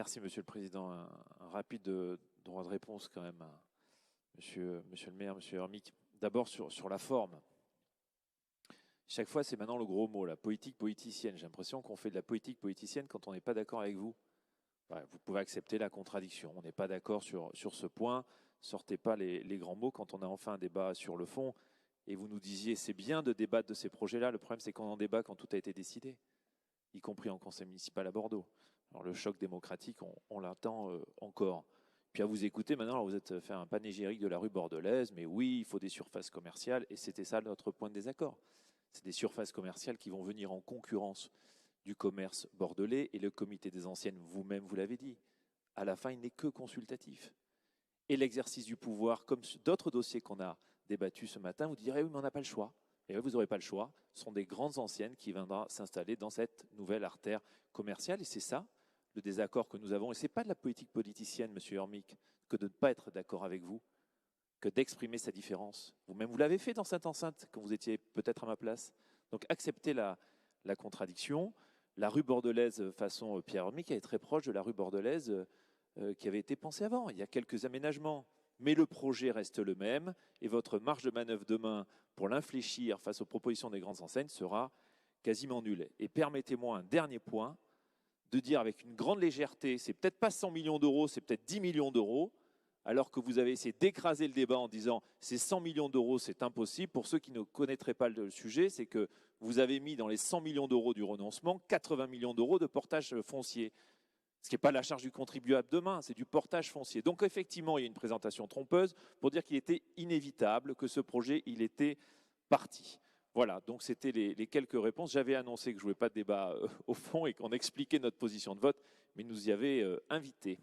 Merci, Monsieur le Président. Un rapide droit de réponse quand même, Monsieur le maire, Monsieur Hermic. D'abord sur la forme. Chaque fois, c'est maintenant le gros mot, la politique politicienne. J'ai l'impression qu'on fait de la politique politicienne quand on n'est pas d'accord avec vous. Ouais, vous pouvez accepter la contradiction. On n'est pas d'accord sur ce point. Sortez pas les grands mots quand on a enfin un débat sur le fond. Et vous nous disiez, c'est bien de débattre de ces projets-là. Le problème, c'est qu'on en débat quand tout a été décidé, y compris en conseil municipal à Bordeaux. Alors le choc démocratique, on l'attend encore. Puis à vous écouter, maintenant, alors vous êtes fait un panégyrique de la rue bordelaise, mais oui, il faut des surfaces commerciales, et c'était ça notre point de désaccord. C'est des surfaces commerciales qui vont venir en concurrence du commerce bordelais, et le comité des anciennes, vous-même, vous l'avez dit, à la fin, il n'est que consultatif. Et l'exercice du pouvoir, comme d'autres dossiers qu'on a débattus ce matin, vous direz, oui, mais on n'a pas le choix. Et vous n'aurez pas le choix. Ce sont des grandes anciennes qui viendront s'installer dans cette nouvelle artère commerciale. Et c'est ça, le désaccord que nous avons. Et ce n'est pas de la politique politicienne, Monsieur Hermic, que de ne pas être d'accord avec vous, que d'exprimer sa différence. Vous-même, vous l'avez fait dans cette enceinte, quand vous étiez peut-être à ma place. Donc acceptez la contradiction. La rue bordelaise, façon Pierre Hermic, elle est très proche de la rue bordelaise qui avait été pensée avant. Il y a quelques aménagements, mais le projet reste le même, et votre marge de manœuvre demain pour l'infléchir face aux propositions des grandes enseignes sera quasiment nulle. Et permettez-moi un dernier point, de dire avec une grande légèreté, c'est peut-être pas 100 millions d'euros, c'est peut-être 10 millions d'euros, alors que vous avez essayé d'écraser le débat en disant c'est 100 millions d'euros, c'est impossible. Pour ceux qui ne connaîtraient pas le sujet, c'est que vous avez mis dans les 100 millions d'euros du renoncement 80 millions d'euros de portage foncier. Ce qui n'est pas la charge du contribuable demain, c'est du portage foncier. Donc effectivement, il y a une présentation trompeuse pour dire qu'il était inévitable que ce projet, il était parti. Voilà, donc c'était les quelques réponses. J'avais annoncé que je ne voulais pas de débat au fond et qu'on expliquait notre position de vote, mais nous y avait invité.